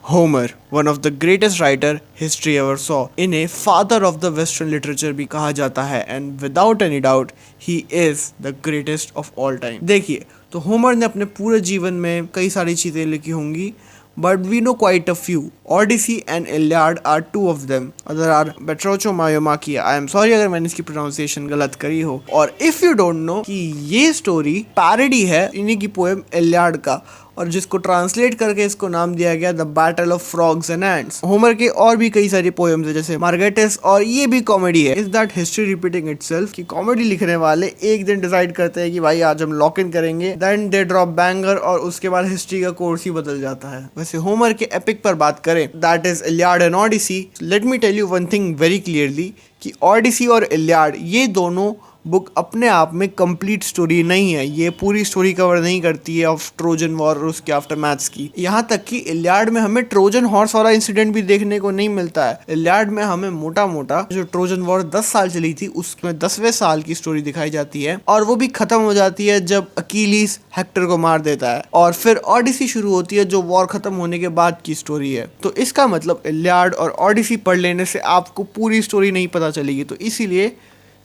Homer, one of the greatest writer history ever saw, इन्हें father of the western literature भी कहा जाता है and without any doubt he is the greatest of all time. देखिए, तो Homer ने अपने पूरे जीवन में कई सारी चीज़ें लिखी होंगी, but we know quite a few. Odyssey and Iliad are two of them. Other are Betrocho Mayomachia. I am sorry अगर मैंने इसकी प्रोनाउंसिएशन गलत करी हो। और if you don't know कि ये स्टोरी पैरोडी है इन्हीं की पोएम इलियाड का, और जिसको ट्रांसलेट करके इसको नाम दिया गया the battle of frogs and ants. Homer के और भी कई सारी पोएम्स है जैसे मार्गेटिस, और ये भी कॉमेडी है। Is that history repeating itself कि कॉमेडी लिखने वाले एक दिन डिसाइड करते हैं कि भाई आज हम लॉक इन करेंगे, देन दे ड्रॉप बैंगर और उसके बाद हिस्ट्री का कोर्स ही बदल जाता है। वैसे होमर के एपिक पर बात करें, that is Iliad and Odyssey. Let me tell you one thing very clearly कि ओडिसी और इलियाड ये दोनों बुक अपने आप में कंप्लीट स्टोरी नहीं है। ये पूरी स्टोरी कवर नहीं करती है ऑफ ट्रोजन वॉर और उसके आफ्टर मैथ्स की। यहाँ तक कि इलियाड में हमें ट्रोजन हॉर्स वाला इंसिडेंट भी देखने को नहीं मिलता है। इलियाड में हमें मोटा मोटा जो ट्रोजन वॉर 10 साल चली थी उसमें 10वें साल की स्टोरी दिखाई जाती है, और वो भी खत्म हो जाती है जब अकीलीस हेक्टर को मार देता है। और फिर ओडिसी शुरू होती है जो वॉर खत्म होने के बाद की स्टोरी है। तो इसका मतलब इलियाड और ओडिसी पढ़ लेने से आपको पूरी स्टोरी नहीं पता चलेगी। तो इसीलिए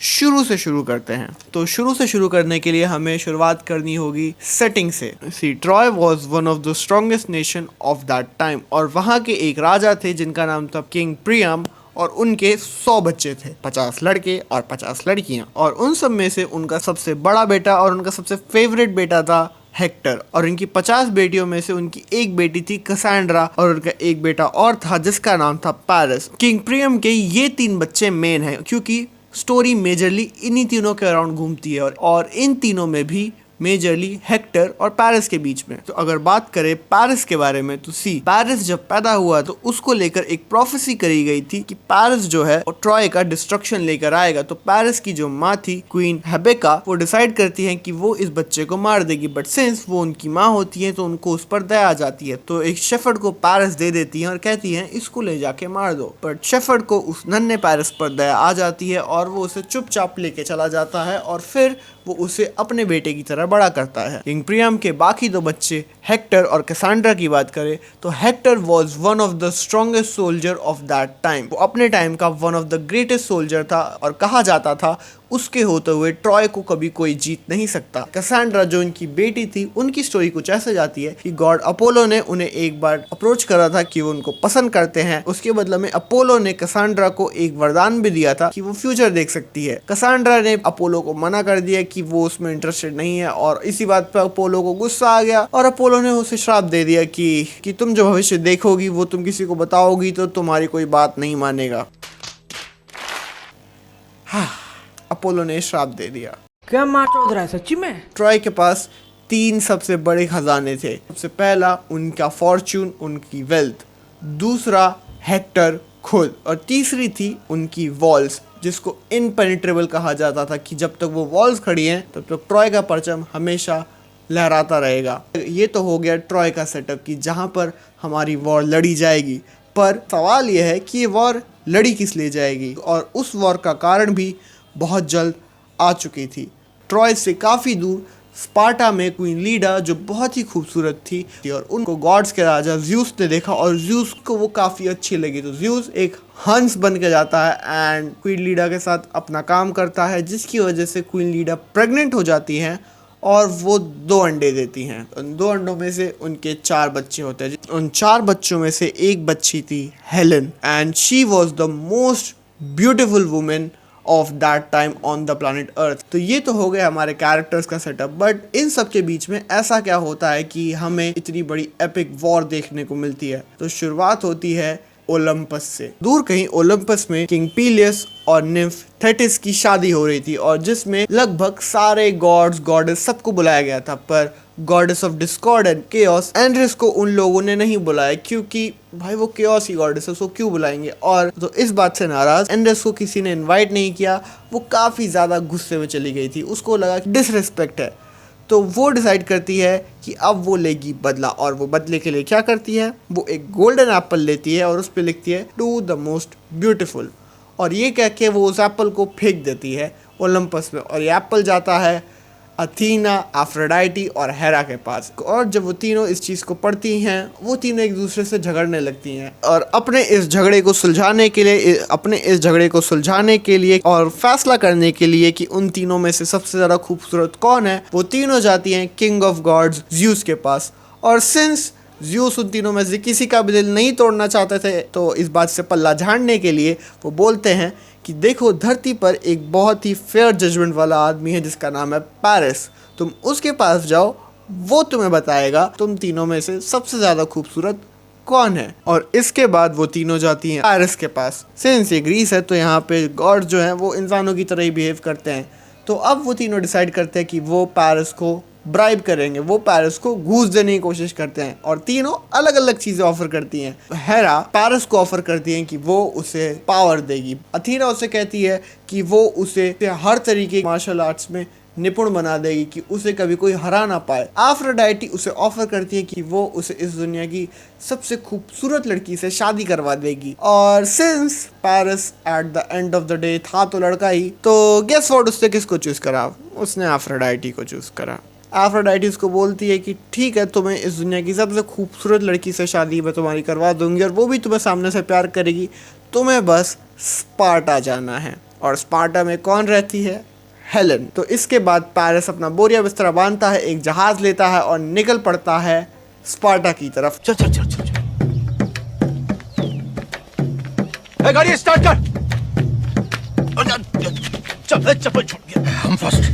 शुरू से शुरू करते हैं। तो शुरू से शुरू करने के लिए हमें शुरुआत करनी होगी सेटिंग से। See, Troy was one of the strongest nation of that time, और वहाँ के एक राजा थे जिनका नाम था किंग प्रियम, और उनके 100 बच्चे थे, 50 लड़के और 50 लड़कियां। और उन सब में से उनका सबसे बड़ा बेटा और उनका सबसे फेवरेट बेटा था हेक्टर, और इनकी 50 बेटियों में से उनकी एक बेटी थी कैसेंड्रा, और उनका एक बेटा और था जिसका नाम था पैरिस। किंग प्रियम के ये 3 बच्चे मेन हैं क्योंकि स्टोरी मेजरली इन्हीं तीनों के अराउंड घूमती है, और इन तीनों में भी मेजरली हेक्टर और पैरिस के बीच में। तो अगर बात करें पैरिस के बारे में, तो पैरिस जब पैदा हुआ तो उसको लेकर एक प्रोफेसी करी गई थी कि पैरिस जो है और ट्रॉय का डिस्ट्रक्शन लेकर आएगा। तो पैरिस की जो माँ थी क्वीन हेबेका, वो डिसाइड करती है कि वो इस बच्चे को मार देगी, बट सिंस वो उनकी माँ होती है तो उनको उस पर दया आ जाती है। तो एक शेफर्ड को पैरिस दे देती है और कहती है इसको ले जाके मार दो, बट शेफर्ड को उस नन्हे पैरिस पर दया आ जाती है और वो उसे चुपचाप लेके चला जाता है, और फिर वो उसे अपने बेटे की तरह बड़ा करता है। किंग प्रियम के बाकी 2 बच्चे हेक्टर और कैसेंड्रा की बात करें तो Hector was one of the strongest soldier of that time. वो अपने टाइम का one of the greatest soldier था, और कहा जाता था उसके होते हुए ट्रॉय को कभी कोई जीत नहीं सकता। कैसेंड्रा जो इनकी बेटी थी, उनकी स्टोरी कुछ ऐसे जाती है कि गॉड अपोलो ने उन्हें एक बार अप्रोच करा था कि वो उनको पसंद करते हैं। उसके बदले में अपोलो ने कैसेंड्रा को एक वरदान भी दिया था कि वो फ्यूचर देख सकती है। कैसेंड्रा ने अपोलो को मना कर दिया कि वो उसमें इंटरेस्टेड नहीं है, और इसी बात पर अपोलो को गुस्सा आ गया और अपोलो ने उसे श्राप दे दिया कि तुम जो भविष्य देखोगी वो तुम किसी को बताओगी तो तुम्हारी कोई बात नहीं मानेगा। अपोलो ने श्राप दे दिया। क्या मार चौध रहा है सच्ची में? ट्रॉय के पास 3 सबसे बड़े खजाने थे। सबसे पहला उनका फॉर्च्यून, उनकी वेल्थ, दूसरा हेक्टर खुद, और तीसरी थी उनकी वॉल्स जिसको इनपेनिट्रेबल कहा जाता था कि जब तक वो वॉल्स खड़ी हैं तब तक ट्रॉय का परचम हमेशा लहराता रहेगा। ये तो हो गया ट्रॉय का सेटअप कि जहाँ पर हमारी वॉर लड़ी जाएगी, पर सवाल यह है कि ये वॉर लड़ी किस लिए जाएगी, और उस वॉर का कारण भी बहुत जल्द आ चुकी थी। ट्रॉय से काफ़ी दूर स्पार्टा में क्वीन लीडा जो बहुत ही खूबसूरत थी, और उनको गॉड्स के राजा ज्यूस ने देखा और ज्यूस को वो काफ़ी अच्छी लगी। तो ज्यूस एक हंस बन के जाता है एंड क्वीन लीडा के साथ अपना काम करता है, जिसकी वजह से क्वीन लीडा प्रेग्नेंट हो जाती हैं और वो 2 अंडे देती हैं। उन 2 अंडों में से उनके 4 बच्चे होते हैं। उन 4 बच्चों में से एक बच्ची थी Helen, and she was the most beautiful women of that time on the planet earth. तो ये तो हो गया हमारे कैरेक्टर्स का सेटअप, बट इन सब के बीच में ऐसा क्या होता है कि हमें इतनी बड़ी एपिक वॉर देखने को मिलती है। तो शुरुआत होती है ओलंपस से। दूर कहीं ओलंपस में किंग पीलियस और निम्फ थेटिस की शादी हो रही थी, और जिसमें लगभग सारे गॉड्स गॉडेस सबको बुलाया गया था, पर goddess of discord and chaos एंड्रेस को उन लोगों ने नहीं बुलाया क्योंकि भाई वो केओस ही गॉडेस है, उसको क्यों बुलाएंगे। और तो इस बात से नाराज एंड्रेस को किसी ने इनवाइट नहीं किया। वो काफ़ी ज़्यादा गुस्से में चली गई थी, उसको लगा कि डिसरिस्पेक्ट है। तो वो डिसाइड करती है कि अब वो लेगी बदला, और वो बदले के लिए क्या करती है, वो एक गोल्डन एप्पल लेती है और उस पर लिखती है टू द मोस्ट ब्यूटीफुल, और ये कह के वो उस एप्पल को फेंक देती है ओलंपस में, और ये एप्पल जाता है अथीना, एफ्रोडाइटी और हेरा के पास। और जब वो तीनों इस चीज को पढ़ती हैं, वो तीनों एक दूसरे से झगड़ने लगती हैं और अपने इस झगड़े को सुलझाने के लिए और फैसला करने के लिए कि उन तीनों में से सबसे ज्यादा खूबसूरत कौन है, वो तीनों जाती हैं किंग ऑफ गॉड्स ज़्यूस के पास। और सिंस ज़्यूस उन तीनों में से किसी का भी दिल नहीं तोड़ना चाहते थे, तो इस बात से पल्ला झाड़ने के लिए वो बोलते हैं कि देखो, धरती पर एक बहुत ही फेयर जजमेंट वाला आदमी है जिसका नाम है पेरिस। तुम उसके पास जाओ, वो तुम्हें बताएगा तुम तीनों में से सबसे ज़्यादा खूबसूरत कौन है। और इसके बाद वो तीनों जाती हैं पेरिस के पास। सिंस ये ग्रीस है तो यहाँ पे गॉड जो हैं वो इंसानों की तरह ही बिहेव करते हैं। तो अब वो तीनों डिसाइड करते हैं कि वो पेरिस को ब्राइब करेंगे, वो पेरिस को घूस देने की कोशिश करते हैं और तीनों अलग अलग चीजें ऑफर करती हैं। हेरा पेरिस को ऑफर करती हैं कि वो उसे पावर देगी। अथीना उसे कहती है कि वो उसे हर तरीके मार्शल आर्ट्स में निपुण बना देगी कि उसे कभी कोई हरा ना पाए। एफ्रोडाइटी उसे ऑफर करती है कि वो उसे इस दुनिया की सबसे खूबसूरत लड़की से शादी करवा देगी। और since Paris at the end of the day था तो लड़का ही, तो गेस व्हाट, उसने किसको चूज करा? उसने एफ्रोडाइटी को चूज करा। एफ्रोडाइटी उसको बोलती है कि ठीक है, तुम्हें इस दुनिया की सबसे खूबसूरत लड़की से शादी मैं तुम्हारी करवा दूंगी और वो भी तुम्हें सामने से प्यार करेगी। तुम्हें बस स्पार्टा जाना है। और स्पार्टा में कौन रहती है? हेलन। तो इसके बाद पेरिस अपना बोरिया बिस्तरा बांधता है, एक जहाज लेता है और निकल पड़ता है स्पार्टा की तरफ। चल चल चल चल चल, गाड़ी स्टार्ट कर। चल चप्पल छूट गया। हम फर्स्ट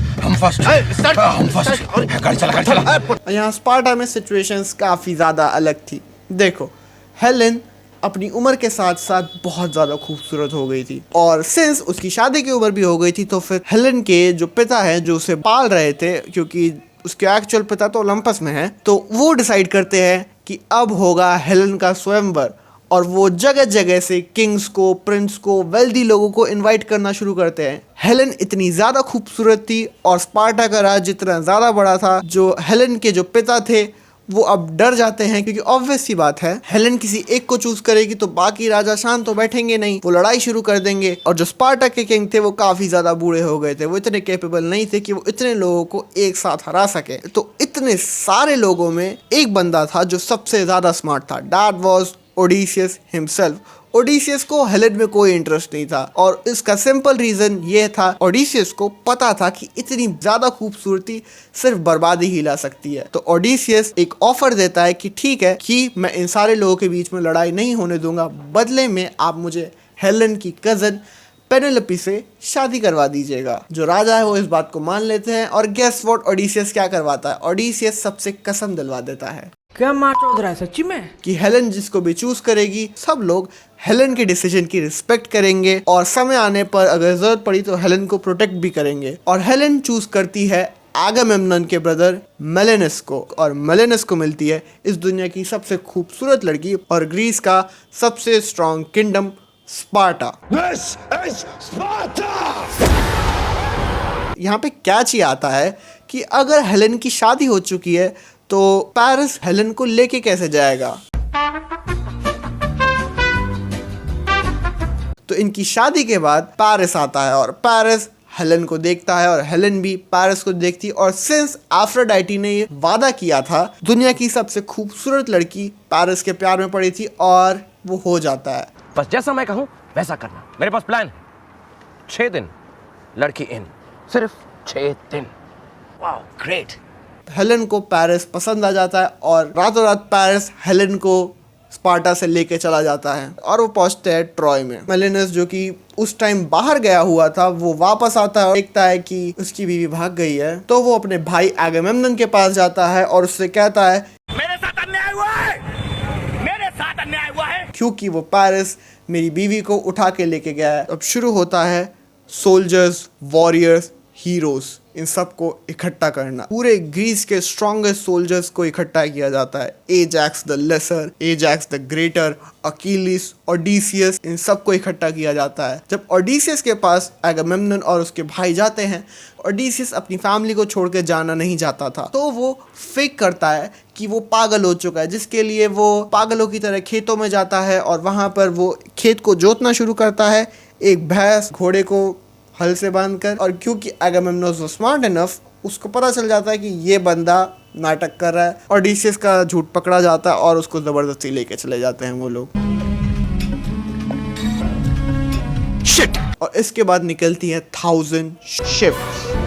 गाड़ी चला। यहाँ स्पार्टा में सिचुएशंस काफी ज्यादा अलग थी। देखो, हेलेन अपनी उम्र के साथ साथ बहुत ज़्यादा खूबसूरत हो गई थी और सिंस उसकी शादी की उम्र भी हो गई थी, तो फिर हेलेन के जो पिता हैं जो उसे पाल रहे थे, क्योंकि उसके एक्चुअल पिता तो ओलंपस में है, तो वो डिसाइड करते हैं कि अब होगा हेलेन का स्वयंवर। और वो जगह जगह से किंग्स को, प्रिंस को, वेल्दी लोगों को इनवाइट करना शुरू करते हैं। हेलेन इतनी ज़्यादा खूबसूरत थी और स्पार्टा का राज्य इतना ज़्यादा बड़ा था, जो हेलेन के जो पिता थे वो अब डर जाते हैं, क्योंकि ऑब्वियस सी बात है, हेलेन किसी एक को चूज करेगी तो बाकी राजा शांत तो बैठेंगे नहीं, वो लड़ाई शुरू कर देंगे। और जो स्पार्टा के किंग थे वो काफी ज्यादा बूढ़े हो गए थे, वो इतने कैपेबल नहीं थे कि वो इतने लोगों को एक साथ हरा सके। तो इतने सारे लोगों में एक बंदा था जो सबसे ज्यादा स्मार्ट था, that was Odysseus himself. Odysseus को हेलेन में कोई इंटरेस्ट नहीं था और इसका सिंपल रीजन ये था, ओडिसियस को पता था कि इतनी ज्यादा खूबसूरती सिर्फ बर्बादी ही ला सकती है। तो ओडिसियस एक ऑफर देता है कि ठीक है कि मैं इन सारे लोगों के बीच में लड़ाई नहीं होने दूंगा, बदले में आप मुझे हेलेन की कजन पेनेलोपी से शादी करवा दीजिएगा। जो राजा है वो इस बात को मान लेते हैं और गेस व्हाट, ओडिसियस क्या करवाता है? ओडिसियस सबसे कसम दिलवा देता है। क्या मार चौध रहा है सच्ची में? कि हेलेन जिसको भी चूज करेगी, सब लोग हेलेन के डिसीजन की रिस्पेक्ट करेंगे और समय आने पर अगर जरूरत पड़ी तो हेलेन को प्रोटेक्ट भी करेंगे। और हेलेन चूज करती है आगामेम्नन के ब्रदर मेलेनस को, और मेलेनस को मिलती है इस दुनिया की सबसे खूबसूरत लड़की और ग्रीस का सबसे strong kingdom Sparta. This is Sparta! यहाँ पे कैच ये आता है कि अगर हेलेन की शादी हो चुकी है तो पेरिस हेलेन को लेके कैसे जाएगा? तो इनकी शादी के बाद पेरिस आता है और पेरिस हेलेन को देखता है और हेलेन भी पेरिस को देखती है। और सिंस एफ्रोडाइटी ने ये वादा किया था, दुनिया की सबसे खूबसूरत लड़की पेरिस के प्यार में पड़ी थी और वो हो जाता है। बस जैसा मैं कहूं वैसा करना। मेरे पास प्लान, 6 दिन लड़की इन, सिर्फ 6 दिन। Wow, great. हेलेन को पेरिस पसंद आ जाता है और रातों रात पेरिस हेलेन को स्पार्टा से लेके चला जाता है और वो पहुंचते हैं ट्रॉय में। मेलेनस जो कि उस टाइम बाहर गया हुआ था, वो वापस आता है और देखता है कि उसकी बीवी भाग गई है। तो वो अपने भाई आगामेम्नन के पास जाता है और उससे कहता है मेरे साथ अन्याय हुआ है, मेरे साथ अन्याय हुआ है, क्योंकि वो पेरिस मेरी बीवी को उठा के लेके गया है। अब शुरू होता है सोल्जर्स, वॉरियर्स, हीरोज, इन सबको इकट्ठा करना। पूरे ग्रीस के स्ट्रॉन्गेस्ट सोल्जर्स को इकट्ठा किया जाता है। Ajax the lesser, Ajax the greater, Achilles, Odysseus, इन सबको इकट्ठा किया जाता है। जब ओडिसियस के पास आगामेम्नन और उसके भाई जाते हैं, ओडिसियस अपनी फैमिली को छोड़ के जाना नहीं चाहता था, तो वो फेक करता है कि वो पागल हो चुका है, जिसके लिए वो पागलों की तरह खेतों में जाता है और वहाँ पर वो खेत को जोतना शुरू करता है, एक भैंस घोड़े को हल से बांधकर। और क्योंकि आगामेम्नन वाज स्मार्ट इनफ, उसको पता चल जाता है कि ये बंदा नाटक कर रहा है। ओडिसियस का झूठ पकड़ा जाता है और उसको ज़बरदस्ती लेके चले जाते हैं वो लोग। शिट! और इसके बाद निकलती है 1000 शिप्स।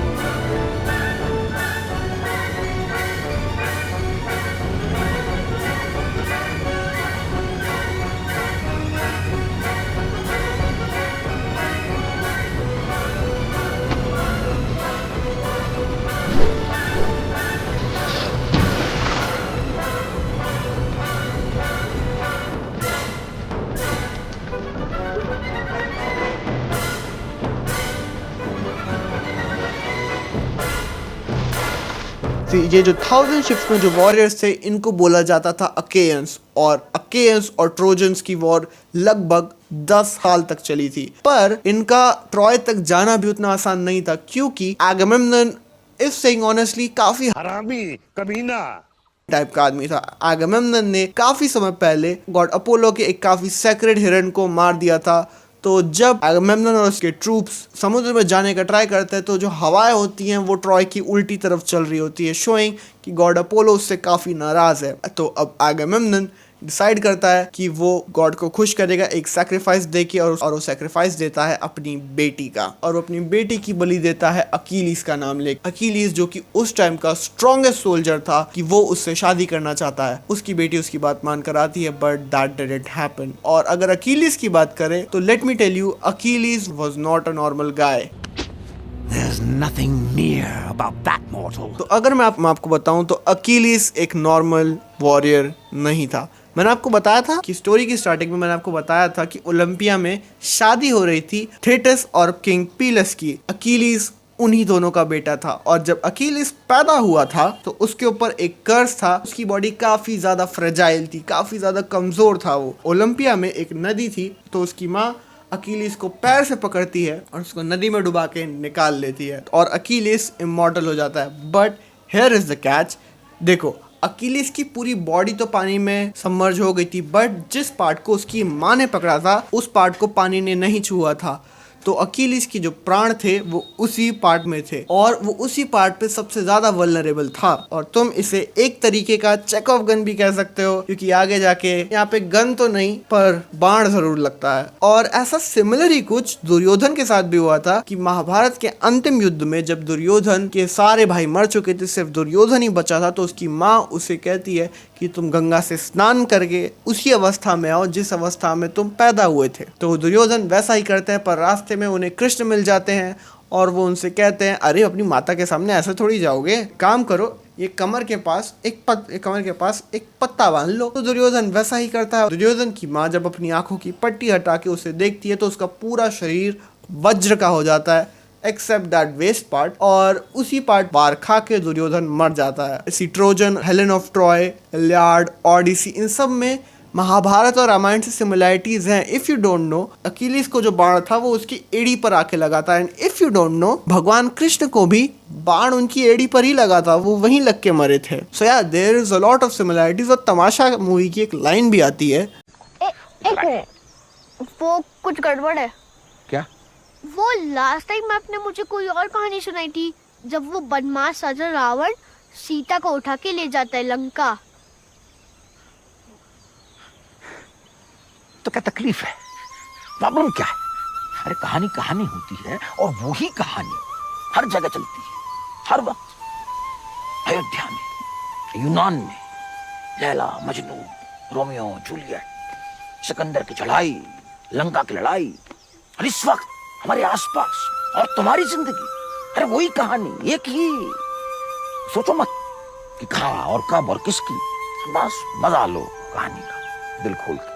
ये जो 1000 शिप्स में जो वॉरियर्स थे इनको बोला जाता था अकेयंस, और अकेयंस और ट्रोजन्स की वॉर लगभग 10 साल तक चली थी। पर इनका ट्रॉय तक जाना भी उतना आसान नहीं था, क्योंकि एगमेम्नन इफ सेइंग ऑनेस्टली काफी हरामी कमीना टाइप का आदमी था। एगमेम्नन ने काफी समय पहले गॉड अपोलो के एक काफी सेक्रेड हिरन को मार दिया था। तो जब एगमेम्नन और उसके ट्रूप्स समुद्र में जाने का ट्राई करते हैं तो जो हवाएं होती हैं वो ट्रॉय की उल्टी तरफ चल रही होती है, शोइंग कि गॉड अपोलो उससे काफ़ी नाराज़ है। तो अब एगमेम्नन डिसाइड करता है कि वो गॉड को खुश करेगा एक सैक्रिफाइस दे के, और वो सैक्रिफाइस देता है अपनी बेटी का, और वो अपनी बेटी की बलि देता है अकीलीस का नाम लेकर। अकीलीस जो कि उस टाइम का स्ट्रॉन्गेस्ट सोल्जर था, कि वो उससे शादी करना चाहता है। उसकी बेटी उसकी बात मान कर आती है, बट दैट डिडंट हैपन। और अगर अकीलीस की बात करें तो let me tell you, Achilles was not a normal guy. There's nothing near about that mortal. तो अगर मैं आपको बताऊं तो अकीलीस एक नॉर्मल वॉरियर नहीं था। मैंने आपको बताया था कि स्टोरी की स्टार्टिंग में मैंने आपको बताया था कि ओलंपिया में शादी हो रही थी थेटिस और किंग पीलस की। अकीलीस उन्हीं दोनों का बेटा था, और जब अकीलीस पैदा हुआ था तो उसके ऊपर एक कर्स था। उसकी बॉडी काफी ज्यादा फ्रेजाइल थी, काफी ज्यादा कमजोर था वो। ओलंपिया में एक नदी थी, तो उसकी माँ अकीलीस को पैर से पकड़ती है और उसको नदी में डुबा के निकाल लेती है, और अकीलीस इमॉर्टल हो जाता है। But here is the catch. देखो, अकीलीस की पूरी बॉडी तो पानी में सबमर्ज हो गई थी, बट जिस पार्ट को उसकी माँ ने पकड़ा था उस पार्ट को पानी ने नहीं छुआ था। तो अकीलीस की जो प्राण थे वो उसी पार्ट में थे, और वो उसी पार्ट पे सबसे ज्यादा वल्नरेबल था। और तुम इसे एक तरीके का चेक ऑफ गन भी कह सकते हो, क्योंकि आगे जाके यहाँ पे गन तो नहीं पर बाण जरूर लगता है। और ऐसा सिमिलर ही कुछ दुर्योधन के साथ भी हुआ था, कि महाभारत के अंतिम युद्ध में जब दुर्योधन के सारे भाई मर चुके थे, सिर्फ दुर्योधन ही बचा था, तो उसकी माँ उसे कहती है कि तुम गंगा से स्नान करके उसी अवस्था में आओ जिस अवस्था में तुम पैदा हुए थे। तो दुर्योधन वैसा ही करते हैं, पर रास्ते में उन्हें कृष्ण मिल जाते हैं और वो उनसे कहते हैं, अरे अपनी माता के सामने ऐसे थोड़ी जाओगे, काम करो, ये कमर के पास एक पत्ता बांध लो। तो दुर्योधन वैसा ही करता है। दुर्योधन की माँ जब अपनी आंखों की पट्टी हटा के उसे देखती है तो उसका पूरा शरीर वज्र का हो जाता है, एक्सेप्ट दैट वेस्ट पार्ट, और उसी पार्ट बार खा के दुर्योधन मर जाता है। इसी Trojan, Helen of Troy, Iliad, Odyssey, इन सब में महाभारत और रामायण से सिमिलैरिटीज हैं। If you don't know, Achilles को जो बाण था वो उसकी एड़ी पर आके लगा था, and if you don't no, भगवान कृष्ण को भी बाण उनकी एड़ी पर ही लगा था, वो वहीं लग के मरे थे। सो यार, there is a lot of similarities. और तमाशा मूवी की एक लाइन भी आती है, वो कुछ गड़बड़ है। क्या? वो लास्ट टाइम आपने मुझे कोई और कहानी सुनाई थी, जब वो बदमाश राजा रावण सीता को उठा के ले जाता है लंका। तो क्या तकलीफ है? प्रॉब्लम क्या है? अरे कहानी कहानी होती है, और वही कहानी हर जगह चलती है, हर वक्त। अयोध्या में, यूनान में, लैला मजनू, रोमियो जूलियट, सिकंदर की चढ़ाई, लंका की लड़ाई, और इस वक्त हमारे आसपास और तुम्हारी जिंदगी, अरे वही कहानी, एक ही। सोचो मत कि कहाँ और कब और किसकी, बस मजा लो कहानी का, दिल खोल के।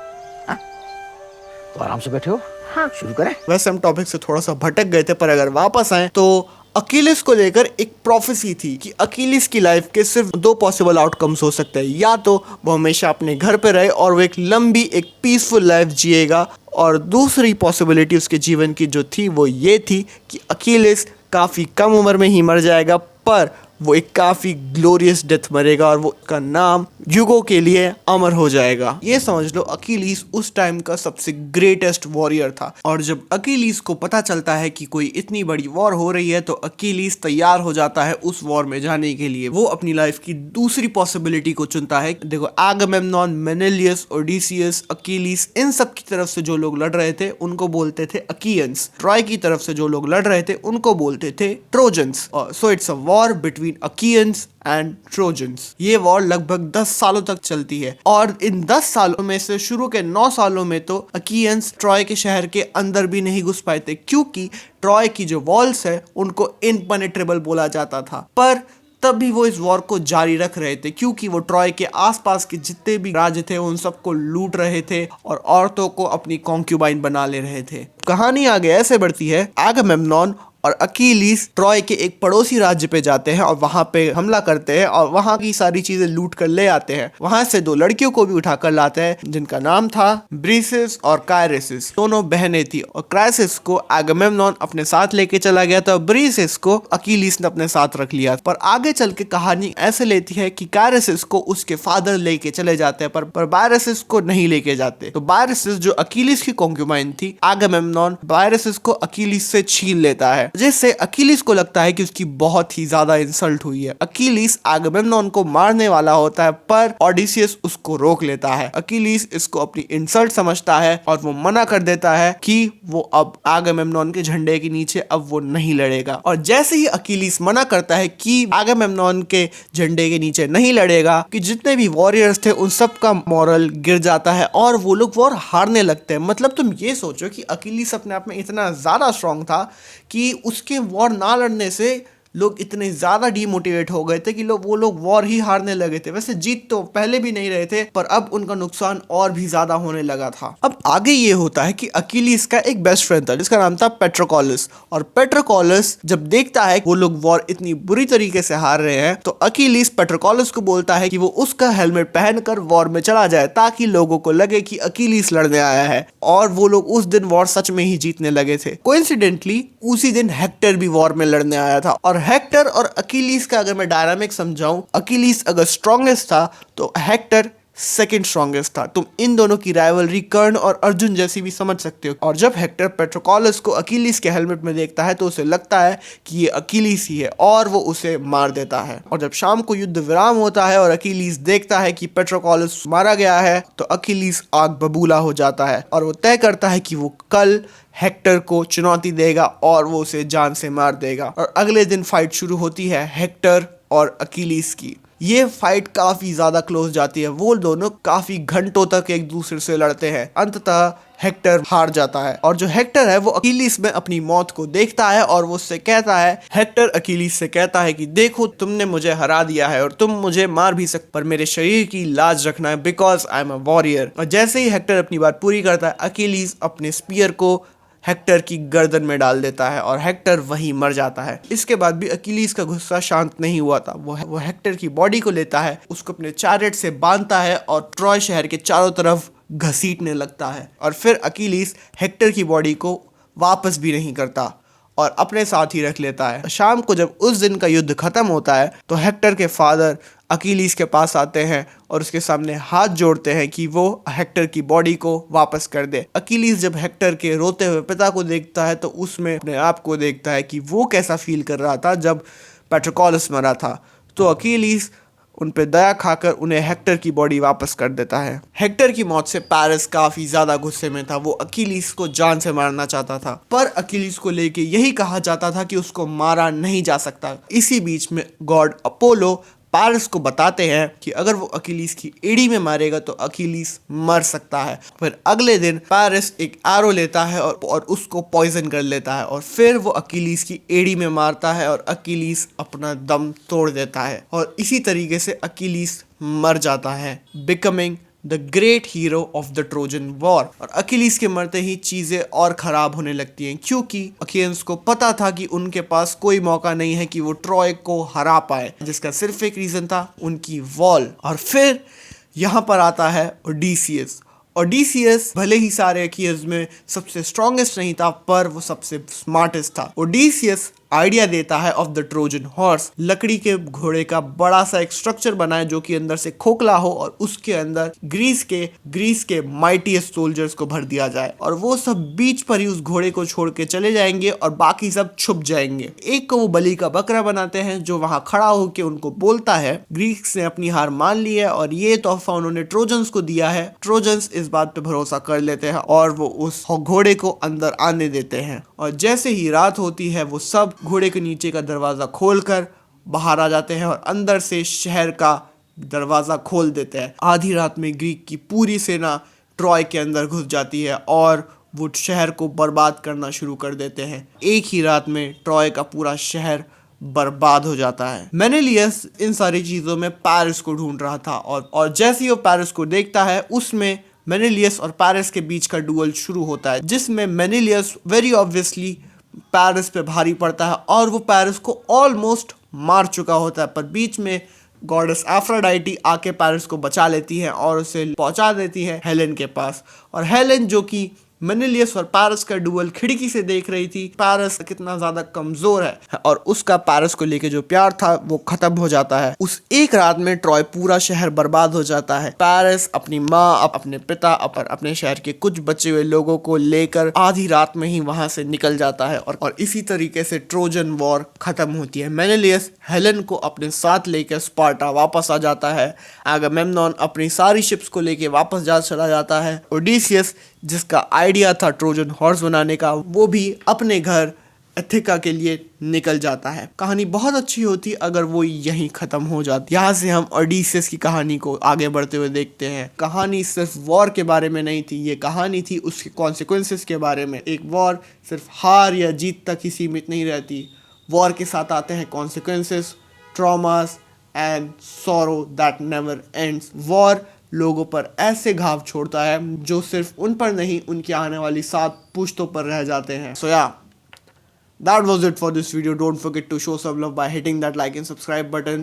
तो आराम से बैठे हो? हाँ। शुरू करें? वैसे हम टॉपिक से थोड़ा सा भटक गए थे, पर अगर वापस आए तो अकीलीस को लेकर एक प्रोफेसी थी कि अकीलीस की लाइफ के सिर्फ 2 पॉसिबल आउटकम्स हो सकते हैं। या तो वो हमेशा अपने घर पे रहे और वो एक लंबी, एक पीसफुल लाइफ जिएगा, और दूसरी पॉसिबिलिटी उसके जीवन की जो थी वो ये थी कि अकीलीस काफ़ी कम उम्र में ही मर जाएगा, पर वो एक काफी ग्लोरियस डेथ मरेगा और वो उसका नाम युगों के लिए अमर हो जाएगा। ये समझ लो अकीलीस उस टाइम का सबसे ग्रेटेस्ट वॉरियर था। और जब अकीलीस को पता चलता है कि कोई इतनी बड़ी वॉर हो रही है तो अकीलीस तैयार हो जाता है उस वॉर में जाने के लिए। वो अपनी लाइफ की दूसरी पॉसिबिलिटी को चुनता है। देखो, आगामेम्नॉन, मेनेलियस, ओडिसियस, अकीलीस, इन सब की तरफ से जो लोग लड़ रहे थे उनको बोलते थे अकीयंस। ट्रॉय की तरफ से जो लोग लड़ रहे थे उनको बोलते थे Trojans. So it's a war between Achaeans and Trojans. ये वॉर लगभग 10 सालों तक चलती है और इन 10 सालों में से शुरू के 9 सालों में तो अकीयंस ट्रॉय के शहर के अंदर भी नहीं घुस पाए थे, क्योंकि ट्रॉय की जो वॉल्स है उनको इनपेनेट्रेबल बोला जाता था। पर तब भी वो इस वॉर को जारी रख रहे थे, क्योंकि वो ट्रॉय के आसपास के जितने भी राज्य थे उन सबको लूट रहे थे और औरतों को अपनी कॉन्क्यूबाइन बना ले रहे थे। कहानी आगे ऐसे बढ़ती है। आगामेम्नॉन और अकीलीस ट्रॉय के एक पड़ोसी राज्य पे जाते हैं और वहां पे हमला करते हैं और वहां की सारी चीजें लूट कर ले आते हैं। वहां से 2 लड़कियों को भी उठाकर लाते हैं जिनका नाम था ब्रीसिस और कायरेसिस। दोनों बहनें थी और क्राइसिस को आगामेम्नॉन अपने साथ लेके चला गया था, ब्रीसिस को अकीलीस ने अपने साथ रख लिया। पर आगे चल के कहानी ऐसे लेती है कि कायरेसिस को उसके फादर लेके चले जाते हैं पर बायरेसिस को नहीं लेके जाते। तो बायरेसिस जो अकीलीस की कॉन्क्यूबाइन थी, आगामेम्नॉन बायरेसिस को अकीलीस से छीन लेता है, जिससे अकीलीस को लगता है कि उसकी बहुत ही ज्यादा इंसल्ट हुई है। अकीलीस आगामेम्नॉन को मारने वाला होता है पर ओडिसियस उसको रोक लेता है। अकीलीस इसको अपनी इंसल्ट समझता है और वो मना कर देता है कि वो अब आगामेम्नॉन के झंडे के नीचे अब वो नहीं लड़ेगा। और जैसे ही अकीलीस मना करता है कि आगामेम्नॉन के झंडे के नीचे नहीं लड़ेगा, कि जितने भी वॉरियर्स थे उन सब का मॉरल गिर जाता है और वो लोग वॉर हारने लगते हैं। मतलब तुम ये सोचो कि अकीलीस अपने आप में इतना ज्यादा स्ट्रांग था कि उसके वॉर ना लड़ने से लोग इतने ज्यादा डीमोटिवेट हो गए थे कि वो लोग वॉर ही हारने लगे थे। वैसे जीत तो पहले भी नहीं रहे थे पर अब उनका नुकसान और भी ज्यादा होने लगा था। अब आगे ये होता है कि अकीलीस का एक बेस्ट फ्रेंड था जिसका नाम था पेट्रोकॉलस। और पेट्रोकॉलस जब देखता है वो लोग वॉर इतनी बुरी तरीके से हार रहे हैं तो अकीलीस पेट्रोकॉलस को बोलता है कि वो उसका हेलमेट पहनकर वॉर में चला जाए ताकि लोगों को लगे कि अकीलीस लड़ने आया है। और वो लोग उस दिन वॉर सच में ही जीतने लगे थे। कोइंसिडेंटली उसी दिन हेक्टर भी वॉर में लड़ने आया था। और हेक्टर और अकीलीस का अगर मैं डायनामिक समझाऊं, अकीलीस अगर स्ट्रॉन्गेस्ट था तो हेक्टर सेकंड स्ट्रॉन्गेस्ट था। तुम इन दोनों की राइवलरी कर्ण और अर्जुन जैसी भी समझ सकते हो। और जब हेक्टर पेट्रोकॉलस को अकीलीस के हेलमेट में देखता है तो उसे लगता है कि ये अकीलीस ही है और वो उसे मार देता है। और जब शाम को युद्ध विराम होता है और अकीलीस देखता है कि पेट्रोकॉलस मारा गया है तो अकीलीस आग बबूला हो जाता है और वो तय करता है कि वो कल हेक्टर को चुनौती देगा और वो उसे जान से मार देगा। और अगले दिन फाइट शुरू होती है हेक्टर और अकीलीस की। ये फाइट काफी ज्यादा क्लोज जाती है। वो दोनों काफी घंटों तक एक दूसरे से लड़ते हैं। अंततः हेक्टर हार जाता है और जो हेक्टर है वो अकीलीस में अपनी मौत को देखता है और वो उससे कहता है, हेक्टर अकीलीस से कहता है कि देखो तुमने मुझे हरा दिया है और तुम मुझे मार भी सकते पर मेरे शरीर की लाज रखना है because I am a warrior. और जैसे ही हेक्टर अपनी बात पूरी करता है अकीलीस अपने स्पीयर को हेक्टर की गर्दन में डाल देता है और हेक्टर वहीं मर जाता है। इसके बाद भी अकीलीस का गुस्सा शांत नहीं हुआ था। वो हेक्टर की बॉडी को लेता है, उसको अपने चैरियट से बांधता है और ट्रॉय शहर के चारों तरफ घसीटने लगता है। और फिर अकीलीस हेक्टर की बॉडी को वापस भी नहीं करता और अपने साथ ही रख लेता है। शाम को जब उस दिन का युद्ध खत्म होता है तो हेक्टर के फादर अकीलीस के पास आते हैं और उसके सामने हाथ जोड़ते हैं कि वो हेक्टर की बॉडी को वापस कर दे। अकीलीस जब हेक्टर के रोते हुए पिता को देखता है तो उसमें अपने आप को देखता है कि वो कैसा फील कर रहा था जब पेट्रोकॉलस मरा था। तो अकीलीस उन पे दया खाकर उन्हें हेक्टर की बॉडी वापस कर देता है। हेक्टर की मौत से पैरिस काफी ज्यादा गुस्से में था। वो अकीलीस को जान से मारना चाहता था पर अकीलीस को लेके यही कहा जाता था कि उसको मारा नहीं जा सकता। इसी बीच में गॉड अपोलो पैरिस को बताते हैं कि अगर वो अकीलीस की एड़ी में मारेगा तो अकीलीस मर सकता है। फिर अगले दिन पैरिस एक एरो लेता है और उसको पॉइजन कर लेता है और फिर वो अकीलीस की एड़ी में मारता है और अकीलीस अपना दम तोड़ देता है और इसी तरीके से अकीलीस मर जाता है, becoming the great hero of the Trojan war. और अकीलीस के मरते ही चीजें और खराब होने लगती हैं क्योंकि अकीलीस को पता था कि उनके पास कोई मौका नहीं है कि वो ट्रॉय को हरा पाए, जिसका सिर्फ एक रीजन था, उनकी वॉल। और फिर यहाँ पर आता है ओडिसियस। ओडिसियस भले ही सारे अकीलीस में सबसे स्ट्रॉन्गेस्ट नहीं था पर वो सबसे स्मार्टेस्ट था। ओडिसियस आइडिया देता है ऑफ द ट्रोजन हॉर्स। लकड़ी के घोड़े का बड़ा सा एक स्ट्रक्चर बनाए जो कि अंदर से खोखला हो और उसके अंदर ग्रीस के माइटीएस्ट सोल्जर्स को भर दिया जाए और वो सब बीच पर ही उस घोड़े को छोड़ के चले जाएंगे और बाकी सब छुप जाएंगे। एक को वो बलि का बकरा बनाते हैं जो वहां खड़ा होकर उनको बोलता है ग्रीक्स ने अपनी हार मान ली है और ये तोहफा उन्होंने ट्रोजन्स को दिया है। ट्रोजन्स इस बात पे भरोसा कर लेते हैं और वो उस घोड़े को अंदर आने देते हैं और जैसे ही रात होती है वो सब घोड़े के नीचे का दरवाजा खोलकर बाहर आ जाते हैं और अंदर से शहर का दरवाजा खोल देते हैं। आधी रात में ग्रीक की पूरी सेना ट्रॉय के अंदर घुस जाती है और वो शहर को बर्बाद करना शुरू कर देते हैं। एक ही रात में ट्रॉय का पूरा शहर बर्बाद हो जाता है। मेनेलियस इन सारी चीजों में पेरिस को ढूंढ रहा था और जैसे ही वो पेरिस को देखता है उसमें मेनेलियस और पेरिस के बीच का डुअल शुरू होता है जिसमें मेनेलियस वेरी ऑब्वियसली पेरिस पे भारी पड़ता है और वो पेरिस को ऑलमोस्ट मार चुका होता है, पर बीच में गॉडेस एफ्रोडाइटी आके पेरिस को बचा लेती है और उसे पहुंचा देती है हेलेन के पास। और हेलेन जो कि मेनेलियस और पेरिस का डुअल खिड़की से देख रही थी, पेरिस कितना ज्यादा कमजोर है और उसका पेरिस को लेके जो प्यार था वो खत्म हो जाता है। उस एक रात में ट्रॉय पूरा शहर बर्बाद हो जाता है। पेरिस अपनी माँ, अपने पिता, अपने शहर के कुछ बचे हुए लोगों को लेकर आधी रात में ही वहां से निकल जाता है और इसी तरीके से ट्रोजन वॉर खत्म होती है। मेनेलियस हेलेन को अपने साथ लेकर स्पार्टा वापस आ जाता है। अगामेम्नॉन अपनी सारी शिप्स को लेके वापस जा चला जाता है। ओडिसियस जिसका आइडिया था ट्रोजन हॉर्स बनाने का वो भी अपने घर एथिका के लिए निकल जाता है। कहानी बहुत अच्छी होती अगर वो यहीं खत्म हो जाती। यहाँ से हम ओडिसियस की कहानी को आगे बढ़ते हुए देखते हैं। कहानी सिर्फ वॉर के बारे में नहीं थी, ये कहानी थी उसके कॉन्सिक्वेंसेस के बारे में। एक वॉर सिर्फ हार या जीत तक ही सीमित नहीं रहती, वॉर के साथ आते हैं consequences, traumas and sorrow that never ends. War लोगों पर ऐसे घाव छोड़ता है जो सिर्फ उन पर नहीं उनकी आने वाली 7 पुश्तों पर रह जाते हैं। So yeah, that was it for this video. Don't forget to show some love by hitting that like and subscribe button.